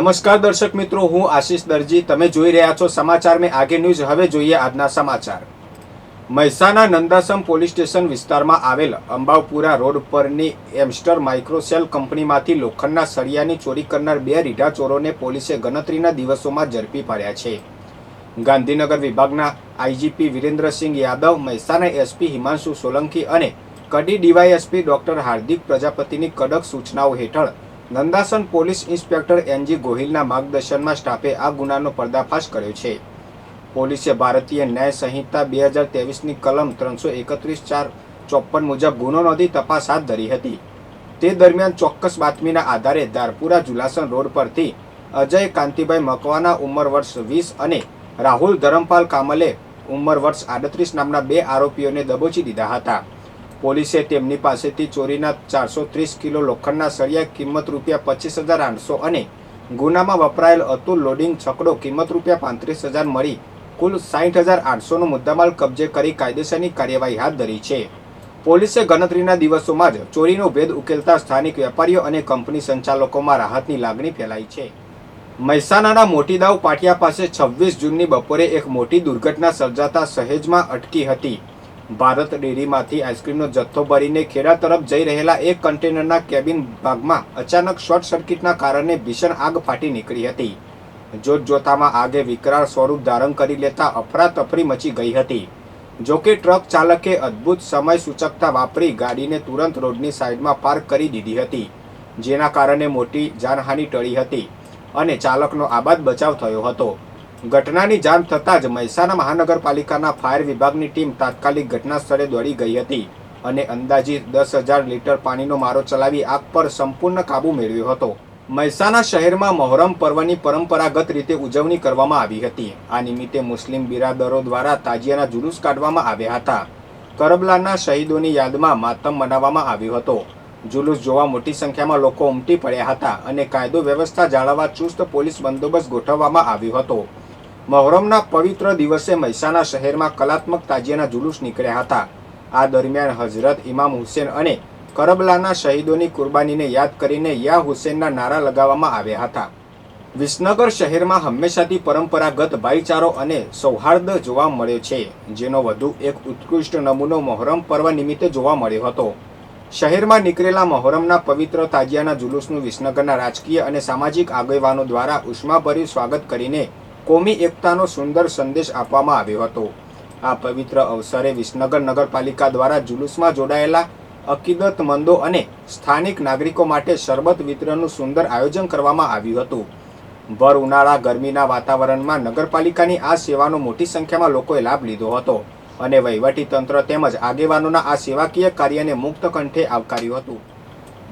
નમસ્કાર દર્શક મિત્રો, હું આશીષ દરજી. તમે જોઈ રહ્યા છો સમાચાર મેં આગે ન્યૂઝ. હવે જોઈએ આજના સમાચાર. મહેસાણા નંદાસમ પોલીસ સ્ટેશન વિસ્તારમાં આવેલ અંબાવપુરા રોડ પરની એમ્સ્ટર માઇક્રોસેલ કંપનીમાંથી લોખંડના સળિયાની ચોરી કરનાર બે રીઢા ચોરોને પોલીસે ગણતરીના દિવસોમાં ઝડપી પાડ્યા છે. ગાંધીનગર વિભાગના આઈજીપી વિરેન્દ્રસિંહ યાદવ, મહેસાણા એસપી હિમાંશુ સોલંકી અને કડી ડીવાયએસપી ડોક્ટર હાર્દિક પ્રજાપતિની કડક સૂચનાઓ હેઠળ નંદાસન પોલીસ ઇન્સ્પેક્ટર એનજી ગોહિલના માર્ગદર્શનમાં સ્ટાફે આ ગુનાનો પર્દાફાશ કર્યો છે. પોલીસે ભારતીય ન્યાય સંહિતા 2023ની કલમ 331(4)54 મુજબ ગુનો નોંધી તપાસ હાથ ધરી હતી. તે દરમિયાન ચોક્કસ બાતમીના આધારે ધારપુરા જુલાસન રોડ પરથી અજય કાંતિભાઈ મકવાના ઉંમર વર્ષ 20 અને રાહુલ ધરમપાલ કામલે ઉંમર વર્ષ 38 નામના બે આરોપીઓને દબોચી દીધા હતા. પોલીસે તેમની પાસેથી ચોરીના 430 કિલો લોખંડના સળિયા કિંમત ₹25,800 અને ગુનામાં વપરાયેલ અતુલ લોડિંગ છકડો કિંમત ₹35,000 મળી કુલ 60,800નો મુદ્દામાલ કબજે કરી કાયદેસરની કાર્યવાહી હાથ ધરી છે. પોલીસે ગણતરીના દિવસોમાં જ ચોરીનો ભેદ ઉકેલતા સ્થાનિક વેપારીઓ અને કંપની સંચાલકોમાં રાહતની લાગણી ફેલાઈ છે. મહેસાણાના મોટીદાવ પાટિયા પાસે 26 જૂનની બપોરે એક મોટી દુર્ઘટના સર્જાતા સહેજમાં અટકી હતી. ભારત ડેરીમાંથી આઈસ્ક્રીમનો જથ્થો ભરીને ખેડા તરફ જઈ રહેલા એક કન્ટેનરના કેબિન ભાગમાં અચાનક શોર્ટ સર્કિટના કારણે ભીષણ આગ ફાટી નીકળી હતી. જોતજોતામાં આગે વિકરાળ સ્વરૂપ ધારણ કરી લેતા અફરાતફરી મચી ગઈ હતી. જોકે ટ્રક ચાલકે અદ્ભુત સમય સૂચકતા વાપરી ગાડીને તુરંત રોડની સાઈડમાં પાર્ક કરી દીધી હતી, જેના કારણે મોટી જાનહાનિ ટળી હતી અને ચાલકનો આબાદ બચાવ થયો હતો. ઘટનાની જાણ થતાં જ મહેસાણા મહાનગરપાલિકાના ફાયર વિભાગની ટીમ તાત્કાલિક ઘટના સ્થળે દોડી ગઈ હતી અને અંદાજિત 10,000 લીટર પાણીનો મારો ચલાવી આગ પર સંપૂર્ણ કાબૂ મેળવ્યો હતો. મહેસાણા શહેરમાં મહોરમ પર્વની પરંપરાગત રીતે ઉજવણી કરવામાં આવી હતી. આ નિમિત્તે મુસ્લિમ બિરાદરો દ્વારા તાજિયાના જુલુસ કાઢવામાં આવ્યા હતા. કરબલાના શહીદોની યાદમાં માતમ મનાવવામાં આવ્યો હતો. જુલુસ જોવા મોટી સંખ્યામાં લોકો ઉમટી પડ્યા હતા અને કાયદો વ્યવસ્થા જાળવવા ચુસ્ત પોલીસ બંદોબસ્ત ગોઠવવામાં આવ્યો હતો. મહોરમના પવિત્ર દિવસે મહેસાણા શહેરમાં કલાત્મક તાજિયાના જુલુસ નીકળ્યા હતા. આ દરમિયાન હઝરત ઇમામ હુસેન અને કરબલાના શહીદોની કુરબાનીને યાદ કરીને યા હુસેનના નારા લગાવવામાં આવ્યા હતા. વિસનગર શહેરમાં હંમેશાથી પરંપરાગત ભાઈચારો અને સૌહાર્દ જોવા મળ્યો છે, જેનો વધુ એક ઉત્કૃષ્ટ નમૂનો મહોરમ પર્વ નિમિત્તે જોવા મળ્યો હતો. શહેરમાં નીકળેલા મહોરમના પવિત્ર તાજિયાના જુલુસનું વિસનગરના રાજકીય અને સામાજિક આગેવાનો દ્વારા ઉષ્માભર્યું સ્વાગત કરીને કોમી એકતાનો સુંદર સંદેશ આપવામાં આવ્યો હતો. આ પવિત્ર અવસરે વિસનગર નગરપાલિકા દ્વારા જુલુસમાં જોડાયેલા અકીદતમંદો અને સ્થાનિક નાગરિકો માટે શરબત વિતરણનું સુંદર આયોજન કરવામાં આવ્યું હતું. ભર ઉનાળા ગરમીના વાતાવરણમાં નગરપાલિકાની આ સેવાનો મોટી સંખ્યામાં લોકોએ લાભ લીધો હતો અને વહીવટીતંત્ર તેમજ આગેવાનોના આ સેવાકીય કાર્યને મુક્ત કંઠે આવકાર્યું હતું.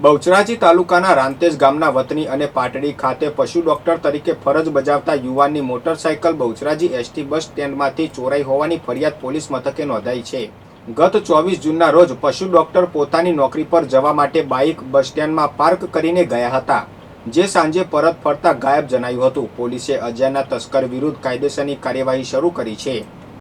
બહુચરાજી તાલુકાના રાંતેજ ગામના વતની અને પાટડી ખાતે પશુ ડોક્ટર તરીકે ફરજ બજાવતા યુવાનની મોટરસાયકલ બહુચરાજી એસટી બસ સ્ટેન્ડમાંથી ચોરાઈ હોવાની ફરિયાદ પોલીસ મથકે નોંધાઈ છે. ગત 24 જૂનના રોજ પશુ ડોક્ટર પોતાની નોકરી પર જવા માટે બાઇક બસ સ્ટેન્ડમાં પાર્ક કરીને ગયા હતા, જે સાંજે પરત ફરતા ગાયબ જણાયું હતું. પોલીસે અજાણ્યા તસ્કર વિરુદ્ધ કાયદેસરની કાર્યવાહી શરૂ કરી છે.